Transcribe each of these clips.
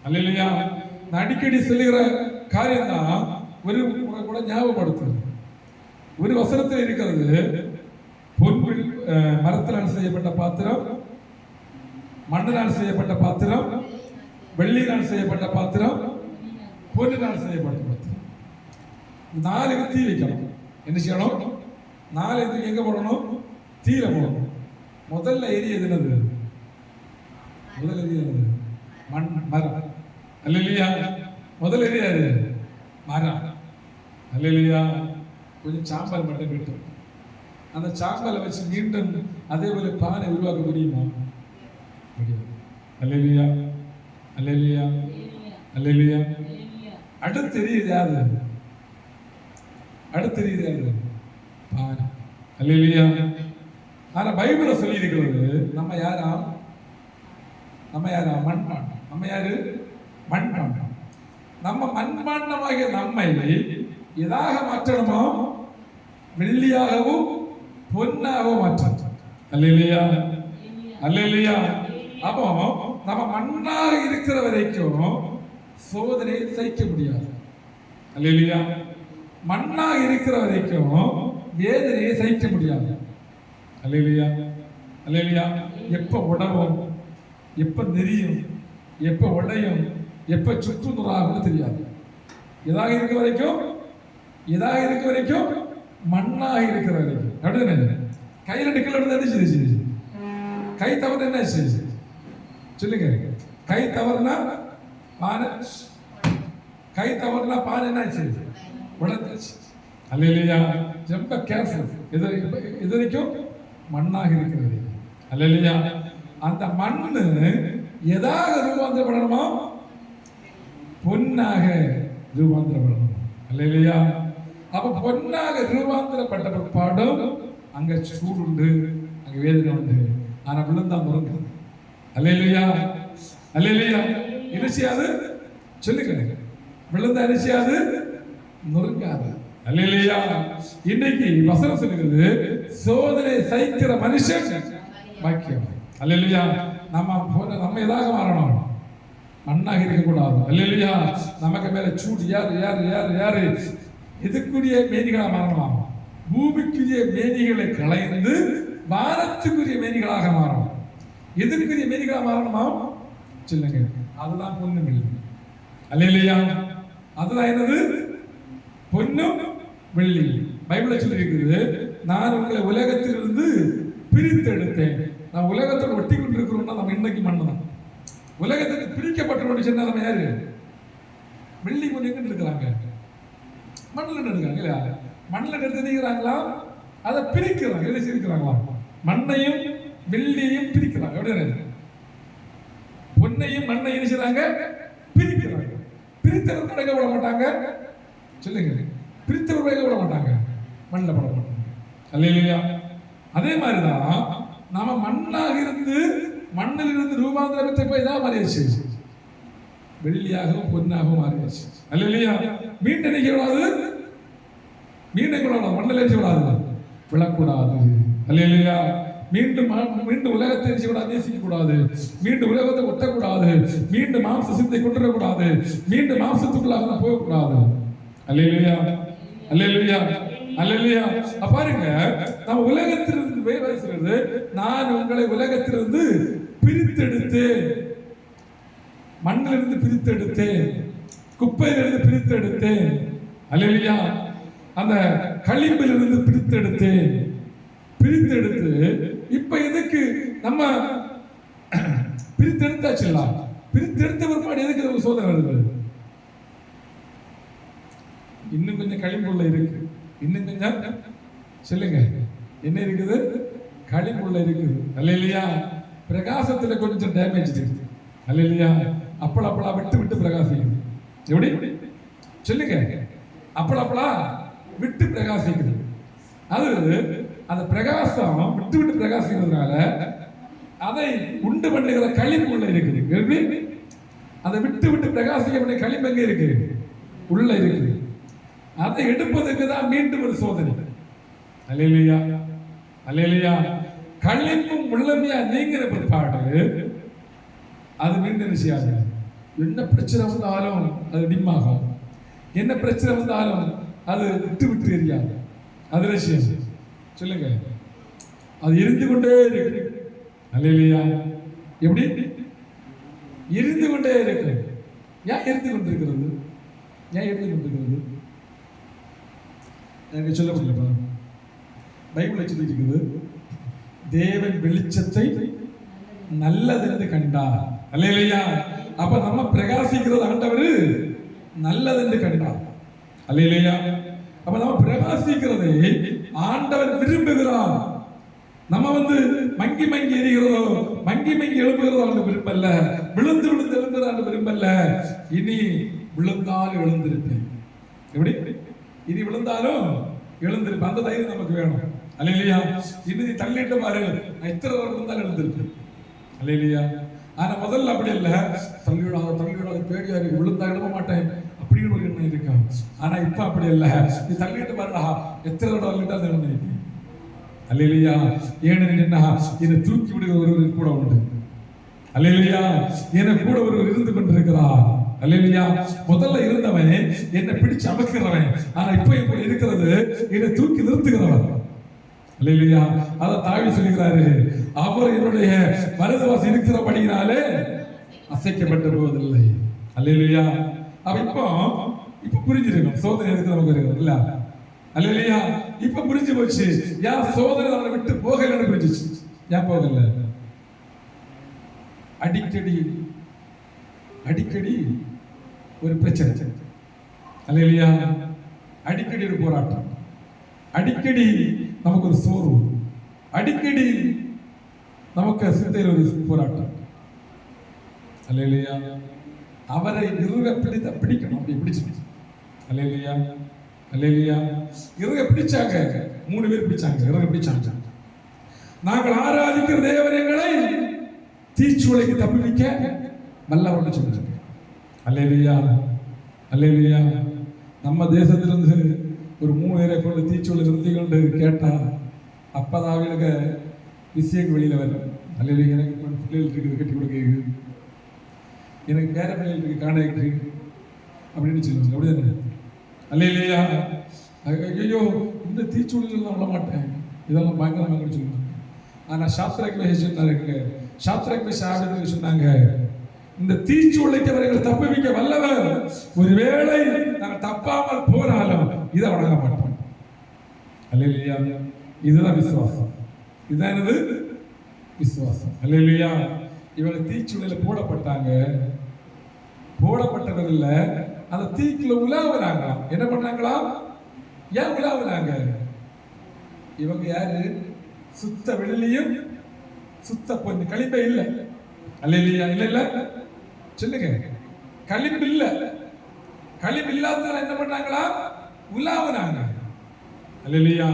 அல்லேலூயா. நான் அடிக்கடி சொல்லுகிற காரியம் தான் ஒரு கூட ஞாபகப்படுத்துறது. ஒரு வசனத்தில் இருக்கிறது, பொன் மரத்தினால் செய்யப்பட்ட பாத்திரம், மண்ணினால் செய்யப்பட்ட பாத்திரம், வெள்ளியினால் செய்யப்பட்ட பாத்திரம், பொன்னினால் செய்யப்பட்ட பாத்திரம். 4 தீ வைக்கணும். என்ன செய்யணும்? 4 எங்க போடணும்? தீர போடணும். முதல்ல எரியது என்னது? முதல் எரியது மண், மரம். அல்லேலூயா. முதல் எரியாது மரம். அல்லேலூயா. கொஞ்சம் சாம்பல் மட்டும் விட்டு அந்த சாம்பலை வச்சு மீண்டும் அதே போல பானை உருவாக்க முடியுமா? முடியாது. அல்லேலூயா. அல்லேலூயா. அல்லேலூயா. அடுத்து எரியுது யாரு? அடுத்து எரியுது யாரு? பானை. அல்லேலூயா. ஆனா பைபிள்ல சொல்லி இருக்கிறது, நம்ம யாரா? நம்ம யாரா? மண்பாண்டம். நம்ம யாரு? மண்பாண்டம். நம்ம மண்பாண்டமாகிய நம்மை எதாக மாற்றணுமோ? வெள்ளியாகவும் பொன்னாகவும் மாற்றணும். அல்லேலூயா. அல்லேலூயா. அப்போ நம்ம மண்ணாக இருக்கிற வரைக்கும் சோதனையை சகிக்க முடியாது. அல்லேலூயா. மண்ணாக இருக்கிற வரைக்கும் வேதனையை சகிக்க முடியாது. அல்லேலூயா. அல்லேலூயா. எப்ப உடவும், எப்ப நெறியும், எப்ப உடையும், எப்ப சுற்றுநூறாகும் தெரியாது. எதாக இருக்க வரைக்கும், எதாக இருக்க வரைக்கும், மண்ணாக இருக்கிற வரைக்கும். அப்படிதானே? கையில் நிக்கல என்ன செய்யுது? கை தவறு என்ன செய்யுது? சொல்லுங்க. கை தவறுனா பானை, கை தவறுனா பானை என்ன செய்யுது? உடைஞ்சிருச்சு. அல்லேலூயா. ரொம்ப கேர்ஃபுல். இது வரைக்கும் மண்ணாக இருக்கிறது. அல்லேலூயா. அந்த மண்ணு எதாக ரூபாந்தரப்படணுமோ? பொன்னாக ரூபாந்தரப்படணும். அல்லேலூயா. அப்ப பொன்னாக ரூபாந்தரப்பட்ட பிற்பாடும் அங்க சூடு உண்டு, அங்க வேதனை உண்டு. ஆனா விழுந்தா நொறுங்காது. அல்லேலூயா. அல்லேலூயா. இனிச்சியாது சொல்லுங்க. விழுந்தா இனிச்சியாது நொறுங்காது. அல்லேலூயா. இன்னைக்கு வசனம் சொல்லுகிறது, சோதனை சகிக்கிற மனுஷன் பாக்கியம். அல்லேலூயா. நம்ம எதாக மாறணும்? மண்ணாக இருக்கக்கூடாது. அல்லேலூயா. நமக்கு மேல சூடு யாரு யாரு யாரு யாரு எதுக்குரிய மேனிகளா மாறணுமா? பூமிக்குரிய மேனிகளை களைந்து வானத்துக்குரிய மேனிகளாக மாறணும். எதுக்குரிய மேனிகளா மாறணுமா? சொல்லுங்க. அதுதான் பொன்னும் வெள்ளி. அல்லேலூயா. அதுதான் என்னது? பொன்னும் வெள்ளி. பைபிள்ல சொல்லி இருக்குது, நான் உங்களை உலகத்திலிருந்து பிரித்தெடுத்தேன். நான் உலகத்தோடு ஒட்டி கொண்டிருக்கிறோம்னா நம்ம இன்னைக்கு மண்ணு தான். உலகத்துக்கு பிரிக்கப்பட்டோம்னு சொன்னா நம்ம யாரு? வெள்ளி கொஞ்சம் எங்க எடுக்கிறாங்க? மண்ணில் எடுக்கிறாங்க இல்லையா? மண்ணில் எடுத்து நீங்கிறாங்களா? அதை பிரிக்கிறாங்க. எதை இருக்கிறாங்களா? மண்ணையும் வெள்ளியையும் பிரிக்கிறாங்க. எப்படி? பொன்னையும் மண்ணையும் செய்றாங்க, பிரிக்கிறாங்க. பிரித்தவர் படைக்க விட மாட்டாங்க. சொல்லுங்க. பிரித்தவர் படைக்க விட மாட்டாங்க, மண்ணில் பட மாட்டாங்க. அல்லேலூயா. அதே மாதிரிதான் நாம மண்ணாக இருந்து மண்ணில் இருந்து ரூபாந்தரம் பெற்ற போய் தான் மாறியாச்சு, வெள்ளியாகவும் பொன்னாகவும் மாறியாச்சு. அல்லேலூயா. மீண்டும் நினைக்க கூடாது, மீண்டும் கூடாது, மண்ணில் எரிச்சு கூடாது, விழக்கூடாது. அல்லேலூயா. மீண்டும் மீண்டும் உலகத்தை எரிச்சு கூடாது, நேசிக்க கூடாது, மீண்டும் உலகத்தை ஒட்டக்கூடாது, மீண்டும் மாம்ச சிந்தை கொண்டுடக்கூடாது, மீண்டும் மாம்சத்துக்குள்ளாக போகக்கூடாது. அல்லேலூயா. அல்லேலூயா. அல்லேலூயா. பாருங்க, நம்ம உலகத்திலிருந்து பேசுறது, நான் உங்களை உலகத்திலிருந்து பிரித்தெடுத்தேன், மண்ணிலிருந்து பிரித்தெடுத்தேன், குப்பையிலிருந்து பிரித்தெடுத்தேன். அல்லேலூயா. அந்த களிம்பிலிருந்து பிரித்தெடுத்தேன். பிரித்தெடுத்து இப்ப எதுக்கு நம்ம பிரித்தெடுத்தாச்சுல்ல, பிரித்தெடுத்த பிற்பாடு எதுக்கு சோதனை வருது? இன்னும் கொஞ்சம் களிம்புள்ள இருக்கு, இன்னும் கொஞ்சம் சொல்லுங்க, என்ன இருக்குது? களிம்புள்ள இருக்குது. அல்லேலூயா. பிரகாசத்துல கொஞ்சம் டேமேஜ் இருக்கு. அல்லேலூயா. அப்பளா விட்டு விட்டு பிரகாசிக்குது. எப்படி சொல்லுங்க? அப்பளா விட்டு பிரகாசிக்குது. அது அந்த பிரகாசம் விட்டு விட்டு பிரகாசிக்கிறதுனால அதை உண்டு பண்ணுகிற களிம்புள்ள இருக்குது. அதை விட்டு விட்டு பிரகாசிக்க களிம்பு எங்க இருக்கு? உள்ள இருக்குது. அதை எடுப்பதற்கு தான் மீண்டும் ஒரு சோதனை. அல்லேலூயா. அல்லேலூயா. களிம்பும் உள்ளமையா நீங்கிற பிற்பாடு அது மீண்டும் செய்யாது, என்ன பிரச்சனை வந்தாலும் அது டிம்மாகும், என்ன பிரச்சனை வந்தாலும் அது விட்டு விட்டு எரியாது. அது ரசியம் சொல்லுங்க, அது எரிந்து கொண்டே இருக்கு. அல்லேலூயா. எப்படி எரிந்து கொண்டே இருக்கு? ஏன் எரிந்து கொண்டிருக்கிறது? ஏன் எரிந்து கொண்டிருக்கிறது? எனக்கு சொல்ல முடியுமா? பைபிள் சொல்லியிருக்குது, தேவன் வெளிச்சத்தை நல்லதென்று கண்டார். அல்லேலூயா. அப்ப நம்ம பிரகாசிக்கிறது ஆண்டவர் நல்லதென்று கண்டார். அல்லேலூயா. அப்ப நம்ம பிரகாசிக்கிறதை ஆண்டவர் விரும்புகிறார். நம்ம மங்கி மங்கி எரிகிறதோ, மங்கி மங்கி எழுப்புகிறதோ ஆண்டு விரும்பல்ல, விழுந்து விழுந்து எழுப்புறது ஆண்டு விரும்பல்ல. இனி விழுந்தாலும் எழுந்திருப்பேன். எப்படி? இனி விழுந்தாலும் எழுந்திருப்பேன். அந்த தைரியம் நமக்கு வேணும். அல்லேலூயா. இனி தள்ளிட்டு பாரு, எத்தனை விழுந்தாலும் எழுந்திருப்பேன். அல்லேலூயா. ஆனா முதல்ல அப்படி இல்ல, தள்ளிவிடாத தள்ளிவிடாத பேடியா இருக்கு, விழுந்தா எழுத மாட்டேன் அப்படின்னு ஒரு எண்ணம் இருக்கா. ஆனா இப்ப அப்படி இல்ல, நீ தள்ளிட்டு பாருடா, எத்தனை தள்ளிட்டு எழுந்திருப்பேன். அல்லேலூயா. ஏனென்னா என்னை தூக்கி விடுகிற ஒருவர் கூட உண்டு. அல்லேலூயா. எனக்கு கூட ஒருவர் இருந்து கொண்டிருக்கிறார். அல்லேலூயா. முதல்ல இருந்தவன் என்னை பிடிச்சு அமக்கிறவன், ஆனா இப்ப இப்ப இருக்கிறது என்னை தூக்கி நிறுத்துகிறவன். அல்லேலூயா. அத தாவீது சொல்கிறாரு, அவர் என்னுடைய வலதுவாசி இருக்கிறபடியினாலே அசைக்கப்பட்டு போவதில்லை. அல்லேலூயா. அப்ப இப்ப புரிஞ்சிருக்கும் சோதனை எதுக்கு நமக்கு இருக்கிறது இல்ல. அல்லேலூயா. இப்ப புரிஞ்சு போச்சு, ஏன் சோதனை நம்மளை விட்டு போகலன்னு புரிஞ்சிச்சு. ஏன் போகல? அடிக்கடி அடிக்கடி ஒரு பிரச்சனை. அல்லேலூயா. அடிக்கடி ஒரு போராட்டம், அடிக்கடி நமக்கு ஒரு சோர்வு, அடிக்கடி நமக்கு சிந்தையில் ஒரு போராட்டம். அல்லேலூயா. அவரை இறுக பிடிக்கணும், அப்படி பிடிச்சு. அல்லேலூயா. அல்லேலூயா. இறுக பிடிச்சாங்க, 3 பேர் பிடிச்சாங்க, இறுக பிடிச்சாங்க. நாங்கள் ஆராதிக்கிற தேவன் எங்களை தீச்சூளைக்கு தப்புவிக்க வல்லவர்னு சொல்றாங்க. அல்லேலூயா. அல்லேலூயா. நம்ம தேசத்திலிருந்து ஒரு 3 பேரை கொண்டு தீச்சூளை நிறுத்தி கொண்டு கேட்டா அப்பதான் அவங்களுக்கு விஷயங்கள் வெளியில வரும். அல்லேலூயா. எனக்கு பிள்ளைகள் இருக்குது, கட்டி கொடுக்க, எனக்கு பேர பிள்ளைகள் இருக்கு, காணாக்கு அப்படின்னு சொல்லுவாங்க. அப்படிதானே? அல்லேலூயா. ஐயோ, இந்த தீச்சூழல் நான் விட மாட்டேன், இதெல்லாம் பயங்கரமாக சொல்லுவாங்க. ஆனா சாத்ராக் மேஷாக் சொன்னாங்க, இந்த தீச்சூளைக்கு அவர்கள் தப்புவிக்க வல்லவர், ஒருவேளை நாங்கள் தப்பாமல் போனாலும் இதை வணங்க மாட்டோம். அல்லேலூயா. இதுதான் விசுவாசம். இதுதான் என்னது? விசுவாசம். அல்லேலூயா. இவங்க தீச்சூளையில போடப்பட்டாங்க, போடப்பட்டதில்ல, அந்த தீக்குள்ள உலாவுறாங்க. என்ன பண்ணாங்களா? ஏன் உலாவுறாங்க? இவங்க யாரு? சுத்த வெள்ளியும் சுத்த பொண்ணு, களிம்பே இல்ல. அல்லேலூயா. இல்ல இல்ல சொல்லுங்க, களிம்பு இல்ல. களிம்பு இல்லாததால என்ன பண்ணாங்களா? உலாவுறாங்க. அல்லேலூயா.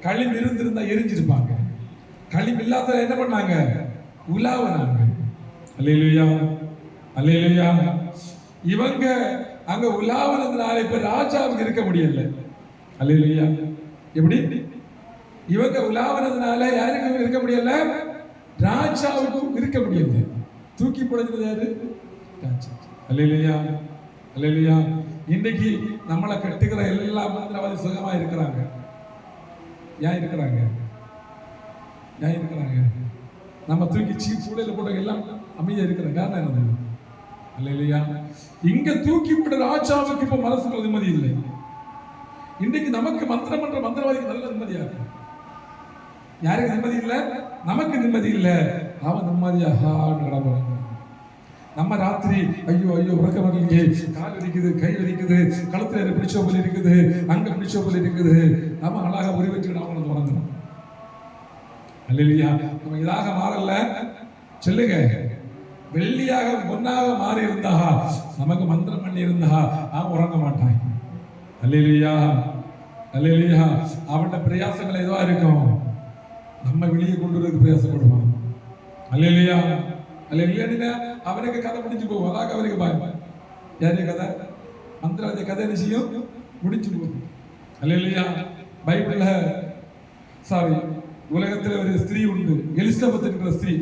களிம்பு இருந்திருந்தா எரிஞ்சிருப்பாங்க. களிம்பு இல்லாததால என்ன பண்ணாங்க? உலாவுறாங்க. அல்லேலூயா. அல்லேலூயா. இவங்க அங்க உலாவுறதுனால இப்ப ராஜாவுக்கு இருக்க முடியல. அல்லேலூயா. எப்படி? இவங்க உலாவுறதுனால யாருக்கு இருக்க முடியல? ராஜாவுக்கும் இருக்க முடியல. தூக்கி போடுறது யாரு? ராஜா. அல்லேலூயா. அல்லேலூயா. இன்னைக்கு நம்மளை கட்டுகிற எல்லா மந்திரவாதி சுகமா இருக்கிறாங்க. ஏன் இருக்கிறாங்க? ஏன் இருக்கிறாங்க? நம்ம தூக்கி சூழல போட்ட எல்லாம் அமைதியா இருக்கிற காரணம் என்னது? அல்லேலூயா. இங்க தூக்கி போட்ட ராஜாவுக்கு இப்ப மனசுக்குள்ள நிம்மதி இல்லை. இன்னைக்கு நமக்கு மந்திரம் பண்ற மந்திரவாதிக்கு நல்ல நிம்மதியா இருக்கு. யாருக்கு நிம்மதி இல்ல? நமக்கு நிம்மதி இல்ல. அவன் நிம்மதியாக நடந்துறாங்க. நம்ம ராத்திரி ஐயோ ஐயோ உறக்கம் வரலையே, கால் வலிக்குது, கை வலிக்குது, கழுத்துல பிடிச்ச போல இருக்குது, அங்க பிடிச்ச போல இருக்குது, நம்ம அழகா உருவெற்று நாம தொடங்குறோம். அல்லேலூயா. நம்ம இதாக மாறல. சொல்லுங்க, வெள்ளியாக பொன்னாக மாறி இருந்தா, நமக்கு மந்திரம் பண்ணி இருந்தா அவன் உறங்க மாட்டான். அல்லேலூயா. அல்லேலூயா. அவனோட பிரயாசங்கள் எதுவா இருக்கும், நம்ம வெளியே கொண்டு வரதுக்கு பிரயாசப்படுவான். அல்லேலூயா. அல்லேலூயா. அவனுக்கு கதை முடிஞ்சு போகும். அதாக அவனுக்கு பயம். யாரு கதை? மந்திரவாதிய கதை நிச்சயம் முடிஞ்சு போகும். அல்லேலூயா. பைபிள்ல உலகத்தில் ஒரு ஸ்திரீ உண்டு, எலிசபெத் என்கிற ஸ்திரீ.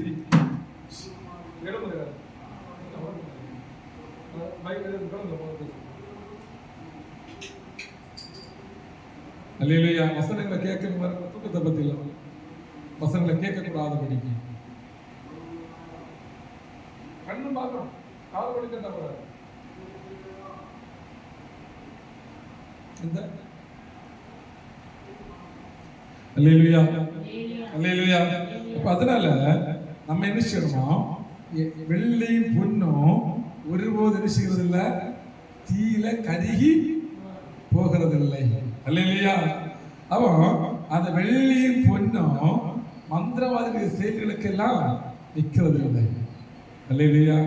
அல்லேலூயா. வசனங்களை கேட்க தூக்கத்தை பத்தி இல்லை, வசனங்களை கேட்கக்கூடாத படிக்க கண்ணு பார்க்கணும், காது படிக்க அல்லேலூயா அல்லேலூயா. அப்ப அதனால நம்ம என்ன செய்யணும், வெள்ளியும் பொண்ணும் ஒருபோது என்ன செய்யறது இல்லை, தீயில கருகி போகிறதில்லை. அல்லேலூயா. அவன் அந்த வெள்ளியும் பொண்ணும் மந்திரவாதிகளுடைய செயல்களுக்கெல்லாம் நிற்கிறது இல்லை. அல்லேலூயா.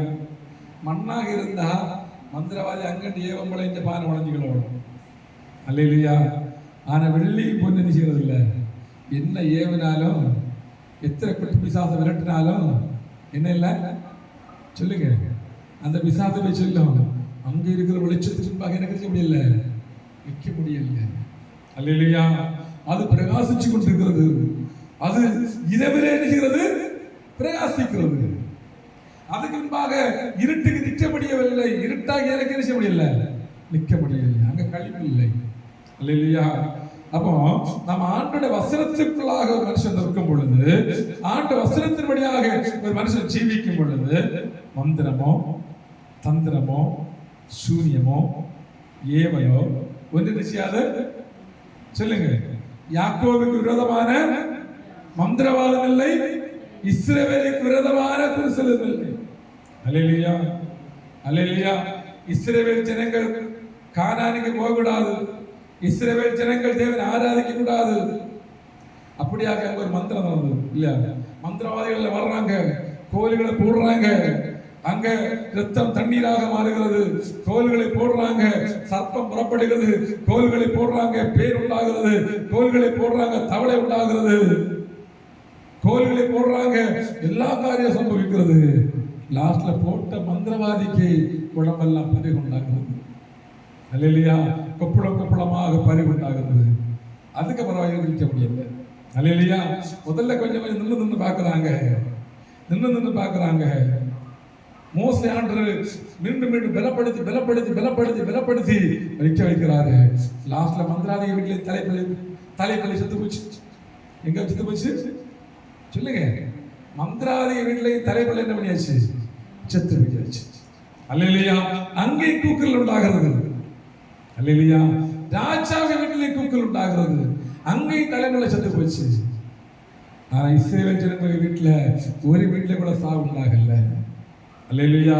மண்ணாக இருந்தா மந்திரவாதி அங்கண்டு ஏவம்பளை இந்த பானை வளைஞ்சுகளோடும். அல்லேலூயா. ஆனா வெள்ளியும் பொண்ணு என்ன செய்யறது இல்லை, என்ன ஏவினாலும் எத்தனை குட்டி பிசாசை விரட்டினாலும் என்ன இல்லை சொல்லுங்க, அந்த பிசாசை சொல்லும் அங்க இருக்கிற வெளிச்சத்துக்கு எனக்கு இருக்க முடியல, நிற்க முடியல. அல்லேலூயா. அது பிரகாசிச்சு கொண்டிருக்கிறது, அது இரவிலே நிற்கிறது, பிரகாசிக்கிறது. அதுக்கு முன்பாக இருட்டுக்கு நிற்க முடியவில்லை, இருட்டாக எனக்கு நிற்க முடியல, நிற்க முடியல, அங்க கழிவு இல்லை. அல்லேலூயா. அப்போ நம்ம ஆண்டோட வசனத்திற்குள்ளாக ஒரு மனுஷன் இருக்கும் பொழுது, ஆண்டு வசனத்தின்படியாக ஒரு மனுஷன் ஜீவிக்கும் பொழுது, மந்திரமோ தந்திரமோ சூரியமோ ஏவலோ ஒன்று செய்யாது. சொல்லுங்க, யாக்கோபுக்கு விரோதமான மந்திரவாதம் இல்லை, இஸ்ரவேலுக்கு விரோதமான குருசலும் இல்லை. அல்லேலூயா அல்லேலூயா. இஸ்ரவேல் ஜனங்கள் கானானுக்கு போகக்கூடாது, இஸ்ரவேல் ஜனங்கள் தேவனை ஆராதிக்க கூடாது. அப்படியாக ஒரு மந்திரம் நடந்தது இல்லையா? மந்திரவாதிகள் வர்றாங்க, கோயில்களை போடுறாங்க, அங்க ரத்தம் தண்ணீராக மாறுகிறது, கோல்களை போடுறாங்க, சர்ப்பம் புறப்படுகிறது, கோல்களை போடுறாங்க, பேர் உண்டாகிறது, கோல்களை போடுறாங்க, தவளை உண்டாகிறது, கோல்களை போடுறாங்க, எல்லா காரியம் சம்பவிக்கிறது. லாஸ்ட்ல போட்ட மந்திரவாதிக்கு உடம்பெல்லாம் பறிவு உண்டாகிறது. அல்லேலூயா. கொப்புளமாக பறிவு உண்டாகிறது. அதுக்கு பரவாயில்லை, நிற்க முடியல. அல்லேலூயா. முதல்ல கொஞ்சம் நின்று பார்க்கறாங்க. மோசே ஆண்டவர் மீண்டும் பலப்படுத்தி வைக்க வைக்கிறாரு. லாஸ்ட்ல மந்திராதிக வீட்டிலே தலைப்பள்ளி செத்து போச்சு. எங்க செத்து போச்சு சொல்லுங்க? மந்திராதிக வீட்டிலே தலைப்பள்ளி என்ன பண்ணியாச்சு? செத்து போயாச்சு. அல்லேலூயா. அங்கே கூக்குரல் உண்டாகிறது. அல்லேலூயா. ராஜாவின் வீட்டிலே கூக்குரல் உண்டாகிறது, அங்கே தலைப்பள்ளி செத்து போச்சு. ஆனா இஸ்ரவேல் ஜனங்கள் வீட்டுல ஒரு வீட்டுல கூட சாவு உண்டாகல. அல்லேலூயா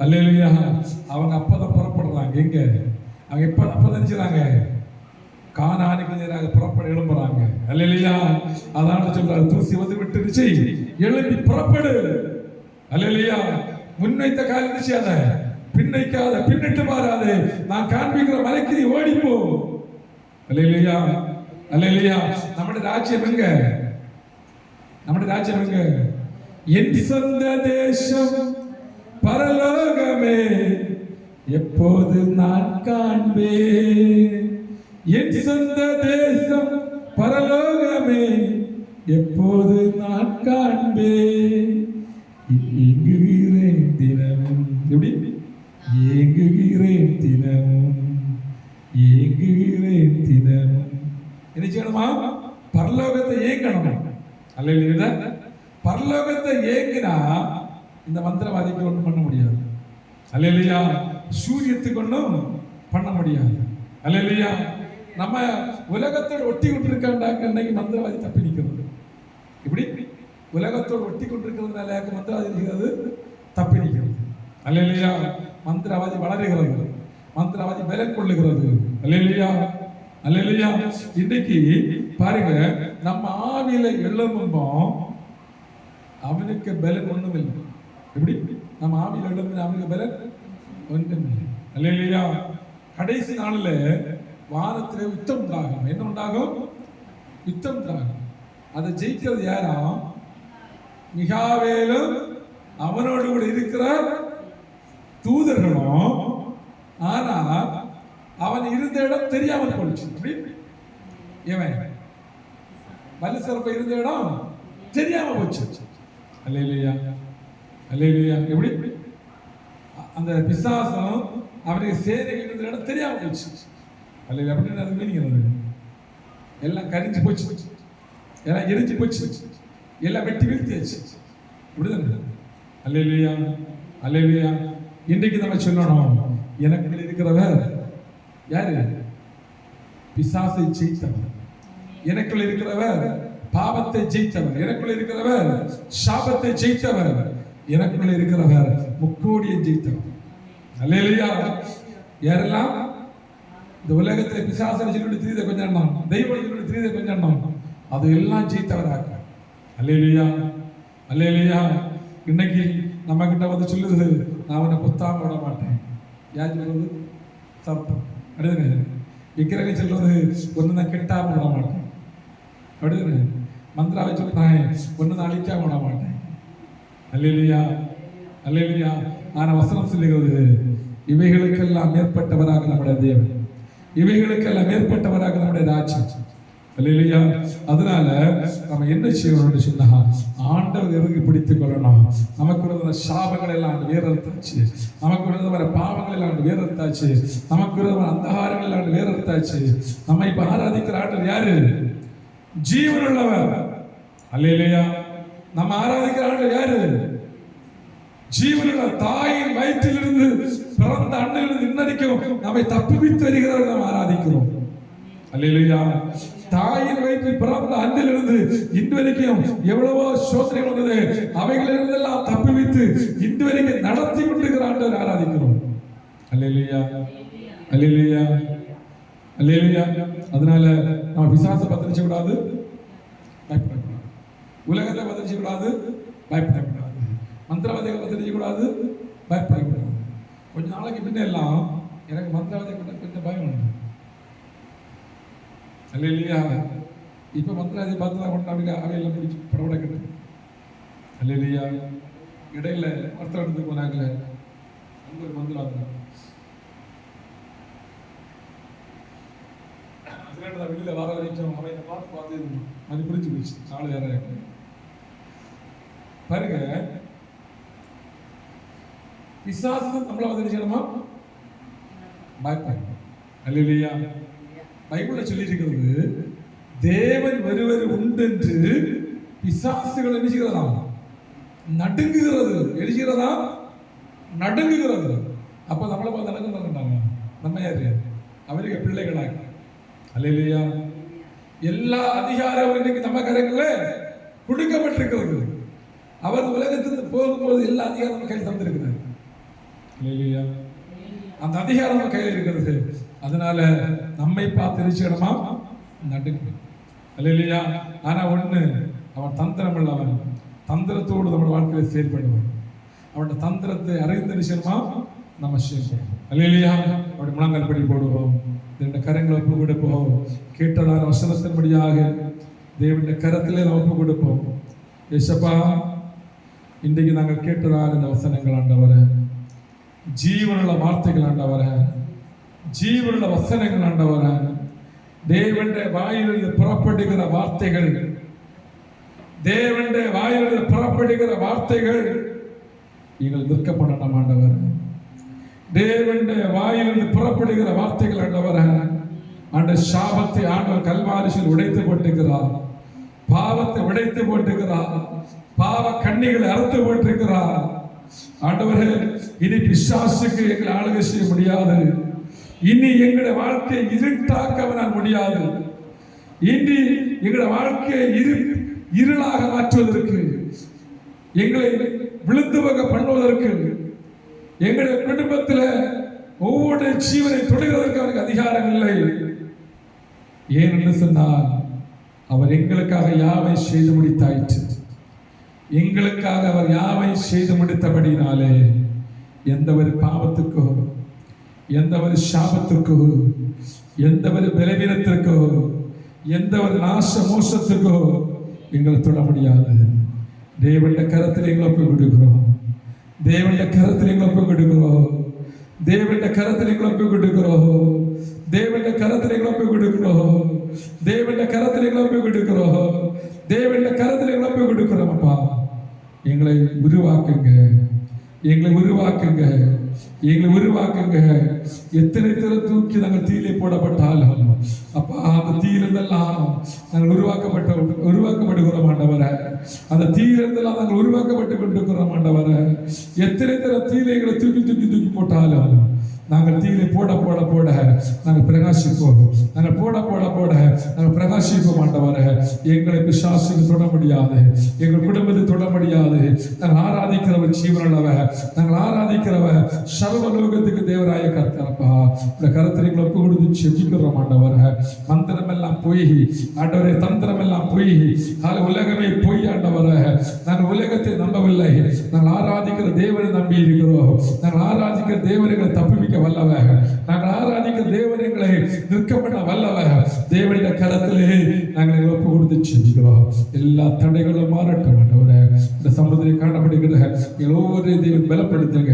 அல்லேலூயா. அவங்க அப்பதான் புறப்படுறாங்க. எங்க அவங்க அப்பதான் நினைச்சாங்க, கானானுக்கு நேராக புறப்பட எழும்புறாங்க. அல்லேலூயா. அதான் சொல்றாரு, தூசி வந்து விட்டுருச்சு, எழும்பி புறப்படு. அல்லேலூயா. முன்வைத்த கால் நினைச்சாத, பின்னைக்காத, பின்னிட்டு மாறாதே, நான் காண்பிக்கிற மலைக்கு நீ ஓடிப்போ. அல்லேலூயா அல்லேலூயா. நம்முடைய ராஜ்யம் எங்க? என் சொந்த தேசம் பரலோகமே, எப்போது நான் காண்பேன். என் சொந்த தேசம் பரலோகமே, எப்போது நான் காண்பேன். ஏங்குகிறேன் தினமும், எப்படி ஏங்குகிறேன் தினமும், ஏங்குகிறேன் தினமும். என்ன செய்யணுமா? பரலோகத்தை ஏங்கணும். அல்லேலூயா. பரலோகத்தை ஏங்கினா இந்த மந்திரவாதிக்கு ஒன்றும் பண்ண முடியாது. அல்லேலூயா. சூரியத்துக்கு ஒன்றும் பண்ண முடியாது. அல்லேலூயா. நம்ம உலகத்தோடு ஒட்டி கொண்டிருக்காண்டாக்க இன்னைக்கு மந்திரவாதி தப்பி நிற்கிறது. இப்படி உலகத்தோடு ஒட்டி கொண்டிருக்கிறதுனால மந்திரவாதி நிற்கிறது, தப்பி நிற்கிறது. அல்லேலூயா. மந்திரவாதி வளருகிறது, மந்திரவாதி பலம் கொள்ளுகிறது. அல்லேலூயா அல்லேலூயா. இன்னைக்கு பாருங்க, நம்ம ஆவியில எழும்பும்போம் அவனுக்கு பலம் ஒண்ணும் இல்லை. எப்படி நம்ம ஆவியில எழும்பு அவனுக்கு பலம் ஒன்றும் இல்லை. அல்லேலூயா. கடைசி நாள்ல வானத்திலே யுத்தம் உண்டாகும். என்ன உண்டாகும்? யுத்தம் உண்டாகும். அதை ஜெயிக்கிறது யாரா? மிகாவேலும் அவனோடு கூட இருக்கிற தூதர்களும். ஆனா அவன் இருந்த இடம் தெரியாமல் போச்சு. வலுசரப்ப இருந்த இடம் தெரியாம போச்சு. அல்லேலூயா அல்லேலூயா. எப்படி அந்த பிசாசம் அவனுக்கு சேனைகள் இருந்த இடம் தெரியாம போச்சு. அல்ல அப்படின்னு அது மீனிங்கிறது எல்லாம் கரிஞ்சு போச்சு, எல்லாம் எரிஞ்சு போச்சு, எல்லாம் வெட்டி வீழ்த்தியாச்சு. அப்படிதானே? அல்லேலூயா, அல்லேலூயா. இன்றைக்கு நம்ம சொல்லணும், எனக்கு இருக்கிறவர் யாரு? பிசாசை ஜெயித்தவர். எனக்குள்ள இருக்கிறவர் பாவத்தை ஜெயித்தவர். எனக்குள்ள இருக்கிறவர் சாபத்தை ஜெயித்தவர். எனக்குள்ள இருக்கிறவர் முக்கோடியை ஜெயித்தவர். அல்லேலூயா. யாரெல்லாம் இந்த உலகத்தில் பிசாசனை சொல்லி திரிதை கொஞ்சம் எண்ணம், தெய்வம் சொல்லி திரிதை கொஞ்சம் எண்ணம், அது எல்லாம் ஜெயித்தவராக. அல்லேலூயா, அல்லேலூயா. இன்னைக்கு நம்ம கிட்ட வந்து சொல்லுது, நான் அவனை புத்தாம விட மாட்டேன். யார் சொல்றது? சர்ப்பம். அப்படிதானே? விக்கிரகம் சொல்றது, ஒன்று நான் கெட்டாம விட மாட்டேன். அப்படிதானே? மந்திராவை சொல்றேன், ஒன்று நான் அழிக்காம விட மாட்டேன். அல்லேலூயா, அல்லேலூயா. ஆனா வசனம் சொல்லுகிறது, இவைகளுக்கெல்லாம் மேற்பட்டவராக நம்முடைய தேவன், இவைகளுக்கெல்லாம் மேற்பட்டவராக நம்முடைய ராஜ்யம். அல்லேலூயா. அதனால நம்ம என்ன செய்யணும்னு சொன்னா, ஆண்டவர் இறங்கி பிடித்துக் கொள்ளணும். நமக்கு இருந்த சாபங்கள் எல்லாம் வேறறுத்தாச்சு, நமக்கு இருந்த பாவங்கள் எல்லாம் வேறறுத்தாச்சு, நமக்கு இருந்த அந்தகாரங்கள் எல்லாம் வேறறுத்தாச்சு. நம்ம இப்ப ஆராதிக்கிற ஆண்டவர் யாரு? ஜீவனுள்ளவர். அல்லேலூயா. நம்ம ஆராதிக்கிற ஆண்டவர் யாரு? ஜீவனுள்ள. தாயின் வயிற்றிலிருந்து பிறந்த அண்ணிலிருந்து இன்னடிக்கும் நம்மை தப்புவித்து வருகிறவர் நாம் ஆராதிக்கிறோம். அல்லேலூயா. தாயின் வயிற்றில் பிறந்த அண்ணிலிருந்து இன்று வரைக்கும் எவ்வளவோ சோதனைகள் வந்தது, அவைகளிலிருந்து எல்லாம் தப்புவித்து இன்று வரைக்கும் நடத்தி கொண்டிருக்கிற ஆண்டவர் ஆராதிக்கிறோம். அல்லேலூயா, அல்லேலூயா, அல்லேலூயா. அதனால நம்ம பிசாசை பத்திரிக்க கூடாது, பயப்படக்கூடாது. உலகத்தை பத்திரிக்க கூடாது, பயப்படக்கூடாது. மந்திரவாதிகளை பத்திரிக்க கூடாது, பயப்படக்கூடாது. கொஞ்ச நாளைக்கு பின்ன எல்லாம் எனக்கு மந்திரவாதியை கொஞ்சம் பயம் உண்டு. அல்லேலூயா. இப்ப மந்திரவாதி பார்த்து தான் கொண்டாடுங்க, அவையெல்லாம் பிடிச்சி படப்பட கட்டு. அல்லேலூயா. இடையில ஒருத்தர் எடுத்து போனாங்க, அங்க ஒரு மந்திரவாதி வெளியில வர வரைக்கும் அவன் என்ன பார்த்து அது புரிஞ்சு போச்சு. நாலு வேற பாருங்க, பிசாசு நம்மள வந்து செய்யணுமா? பயப்பட. அல்லேலூயா. பைபிள்ல சொல்லி இருக்கிறது, தேவன் ஒருவர் உண்டு என்று பிசாசுகள் எழுதுகிறதா? நடுங்குகிறது. எழுதுகிறதா? நடுங்குகிறது. அப்ப நம்மள பார்த்து நடக்குறாங்க. நம்ம யாரு? அவருக்கு பிள்ளைகளாக. அல்லேலூயா. எல்லா அதிகாரம் இன்னைக்கு நம்ம கரைக்குள்ள கொடுக்கப்பட்டிருக்கிறது. அவர் உலகத்துக்கு போகும்போது எல்லா அதிகாரமும் கையில் தந்திருக்கிறார். அல்லேலூயா. அந்த அதிகாரம் நம்ம கையில் இருக்கிறது. அதனால நம்மை பார்த்து நிச்சயமா நடுங்கு. அல்லேலூயா. ஆனா ஒண்ணு, அவன் தந்திரம் உள்ளவன். தந்திரத்தோடு நம்ம வாழ்க்கையில செயல்படுவான். அவனோட தந்திரத்தை அறிந்த நிச்சயமா நம்ம செயல்படுவோம். அல்லேலூயா. அப்படி முழங்கால் படி போடுவோம், இந்த கரங்களை ஒப்பு கொடுப்போம். கேட்டதான வசனத்தின்படியாக தேவனுடைய கரத்திலே நாம் ஒப்பு கொடுப்போம். ஏசப்பா, இன்றைக்கு நாங்கள் கேட்டதான இந்த வசனங்கள் ஆண்டவரே, ஜீவனுள்ள வார்த்தைகள் ஆண்டவரே, ஜீவனுள்ள வசனங்கள் ஆண்டவரே, தேவனுடைய வாயிலிருந்து புறப்படுகிற வார்த்தைகள், தேவனுடைய வாயிலிருந்து புறப்படுகிற வார்த்தைகள் எங்களை நிற்க பண்ணணும் ஆண்டவர். தேவனுடைய வாயிலிருந்து புறப்படுகிற வார்த்தைகள் ஆண்டவரே, அந்த சாபத்தை ஆண்டவர் கல்வாரியில் உடைத்து போட்டுக்கிறார், பாவத்தை உடைத்து போட்டுக்கிறார், பாவ கண்ணிகளை அறுத்து போட்டிருக்கிறார். ஆண்டவரே, இனி பிசாசுக்கு எங்களை ஆளுகை செய்ய முடியாது. இனி எங்களுடைய வாழ்க்கையை இருட்டாக்க முடியாது. இனி எங்களுடைய வாழ்க்கையை இருளாக மாற்றுவதற்கு, எங்களை விழுந்து போக பண்ணுவதற்கு, எங்களுடைய குடும்பத்தில் ஒவ்வொரு ஜீவனை தொடுகிறதற்கு அவருக்கு அதிகாரம் இல்லை. ஏன் என்று சொன்னால், அவர் எங்களுக்காக யாவை செய்து முடித்தாயிற்று. எங்களுக்காக அவர் யாவை செய்து முடித்தபடினாலே எந்த ஒரு பாவத்துக்கோ, எந்த ஒரு சாபத்துக்கோ, எந்த ஒரு பலவீனத்திற்கோ, எந்த ஒரு நாச மோசத்துக்கோ எங்களை தொட முடியாது. தேவனுடைய கரத்தில் எங்களை ஒப்பு கொடுக்கிறோம். தேவனுடைய கரத்தில் எங்களை ஒப்பு கொடுக்கிறோம். தேவனுடைய கரத்தில் எங்களை ஒப்பு கொடுக்கிறோம். தேவனுடைய கரத்தில் எங்களை ஒப்பு கொடுக்கிறோம். தேவனுடைய கரத்தில் எங்களை ஒப்பு கொடுக்கிறோம். தேவனுடைய கரத்தில் எங்களை ஒப்பு கொடுக்கிறோம். அப்பா, எங்களை உருவாக்குங்க, எங்களை உருவாக்குங்க. எங்களை உருவாக்குங்க. எத்தனை தர தூக்கி நாங்கள் தீயிலே போடப்பட்டாலும் அப்பா அந்த தீயிலிருந்தெல்லாம் நாங்கள் உருவாக்கப்படுகிறோம் ஆண்டவரே. அந்த தீயிலிருந்தெல்லாம் நாங்கள் உருவாக்கப்பட்டு கொண்டிருக்கிறோம் ஆண்டவரே. எத்தனை தர தீயிலே எங்களை தூக்கி தூக்கி தூக்கி போட்டாலும் நாங்கள் தீயிலே போட போட போட நாங்கள் பிரகாசிப்போம். நாங்கள் போட போட போட நாங்கள் பிரகாசிப்போம் ஆண்டவரே. எங்களை பிசாசுக்கு தொட முடியாது, எங்கள் குடும்பத்தை தொட முடியாது. நாங்கள் ஆராதிக்கிறவர் ஜீவனுள்ளவர், நாங்கள் ஆராதிக்கிறவர் சர்வலோகத்துக்கு தேவராய கர்த்தரப்பா. இந்த கருத்தை எங்களை ஒப்பு கொடுத்து செபிக்கிறோம் ஆண்டவரே. மந்திரம் எல்லாம் பொய் ஆண்டவரே, தந்திரம் எல்லாம் பொய், உலகமே பொய் ஆண்டவரே. நாங்கள் உலகத்தை நம்பவில்லை, நாங்கள் ஆராதிக்கிற தேவனை நம்பி இருக்கிறோம். நாங்கள் ஆராதிக்கிற தேவனை தப்புவிக்க வல்லவர், நாங்கள் ஆராதிக்கிற தேவனை நிற்க பண்ண வல்லவர். தேவனுடைய கரத்திலே நாங்கள் ஒப்பு கொடுத்து செபிக்கிறோம். எல்லா தடைகளும் மாறட்டும் ஆண்டவரே. இந்த சமுதிரம் காணப்படுகிற ஒவ்வொரு தேவன் பலப்படுத்துங்க,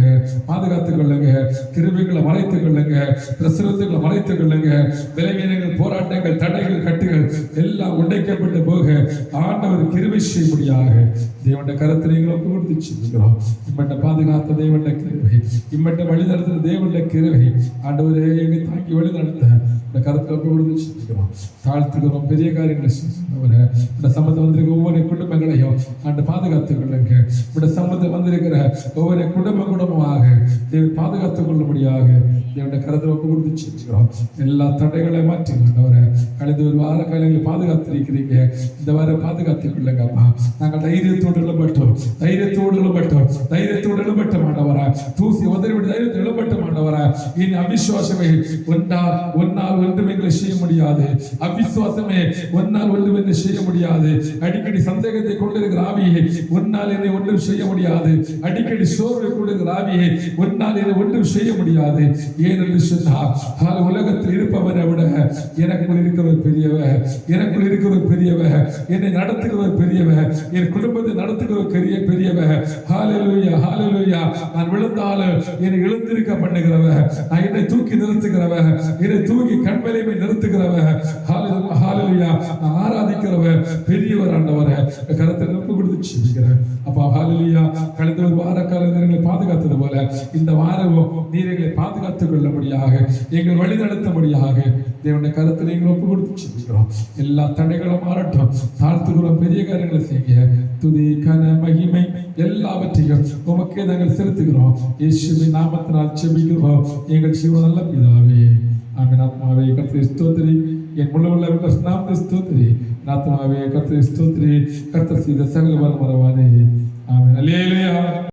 பாதுகாத்துக் கொள்ளுங்க, கிருபைகளை மறைத்துக் கொள்ளுங்க, பிரசுரத்துகளை மறைத்துக் கொள்ளுங்க. விலகினங்கள், போராட்டங்கள், தடைகள், கட்டுகள் எல்லாம் உடைக்கப்பட்டு போக ஆண்டவர் கிருபை செய்யும்படியாக தேவனுடைய கரத்தில் எங்களை ஒப்பு கொடுத்து செபிக்கிறோம். இம்மட்ட பாதுகாத்த தேவனுடைய கிருபை, இம்மட்ட வழி நடத்துகிற தேவனுடைய கிருபை ஆண்டவரே எங்களை தாங்கி வழி நடத்த இந்த கருத்தில் ஒப்பு கொடுத்து செபிக்கிறோம். தாழ்த்துக்கிறோம். பெரிய காரியங்களை செய்கிறவரை இந்த சம்பந்தம் வந்திருக்க ஒவ்வொரு குடும்பங்களையும் ஆண்டு பாதுகாத்துக் கொள்ளுங்க. இந்த சம்பந்தம் வந்திருக்கிற ஒவ்வொரு குடும்பமாக தேவன் பாதுகாத்துக் கொள்ளும்படியாக தேவனுடைய கருத்தில் ஒப்பு கொடுத்து செபிக்கிறோம். எல்லா தடைகளை மாற்றி ஆண்டவரை கழிந்து ஒரு வார காலங்களை பாதுகாத்திருக்கிறீங்க. இந்த வாரம் பாதுகாத்துக் கொள்ளுங்க அப்பா. நாங்கள் தைரியத்தோடு எழுப்பட்டோம், தைரியத்தோடு எழுப்பட்டோம், தைரியத்தோடு எழுப்பட்ட மாட்டவரா. தூசி உதறிவிட்டு தைரியத்தை எழுப்பட்ட மாட்டவரா. இனி அவிசுவாசமே ஒன்னால் ஒன்றும் எங்களை செய்ய முடியாது. அவிசுவாசமே ஒன்னால் ஒன்றும் என்னை செய்ய முடியாது. அடிக்கடி சந்தேகத்தை கொண்டிருக்கிற ஆவியை ஒன்னால் என்னை ஒன்றும் செய்ய முடியாது. அடிக்கடி சோர்வை கொண்டிருக்கிற ஆவியை ஒன்னால் என்னை ஒன்றும் செய்ய முடியாது. ஏனென்று சொன்னால் உலகத்தில் இருப்பவரை விட எனக்குள் இருக்கிறவர் பெரியவர், எனக்குள் இருக்கிறவர் பெரியவர், என்னை நடத்துகிறவர் பெரியவர், என் குடும்பத்தை நடத்துகிறவர் பெரியவர். ஹல்லேலூயா, ஹல்லேலூயா. நான் விழுந்தாலும் என்னை எழுந்திருக்க பண்ணுகிறவர், நான் என்னை தூக்கி நிறுத்துகிறவர், என்னை தூக்கி கண்மலையை நிறுத்துகிறவர். ஹல்லேலூயா. நான் ஆராதிக்கிறவர் பெரியவர் ஆண்டவரை கரத்தை ஒப்பு கொடுத்து செபிக்கிறேன் அப்பா. ஹல்லேலூயா. கடந்த ஒரு வார காலங்களை பாதுகாத்தது போல இந்த வாரமும் நீர் எங்களை பாதுகாத்துக் கொள்ளபடியாக, எங்கள் வழி நடத்தபடியாக தேவனுடைய கருத்தில் எங்களை ஒப்பு கொடுத்து செபிக்கிறோம். எல்லா தடைகளும் மாறட்டும். தாழ்த்துகிறோம். பெரிய காரியங்களை செய்ய துதி கன மகிமை எல்லாவற்றையும் உமக்கே நாங்கள் செலுத்துகிறோம். இயேசுவின் நாமத்தினால் செபிக்கிறோம் எங்கள் ஜீவ நல்ல பிதாவே. ஆமென். ஆத்மாவே கர்த்தரை ஸ்தோத்திரி, என் முழுவதும் நாமத்தை ஸ்தோத்திரி. ஆத்மாவே கர்த்தரை ஸ்தோத்திரி, கர்த்தர் செய்த சகல வரமரவானே. ஆமென். அல்லேலூயா.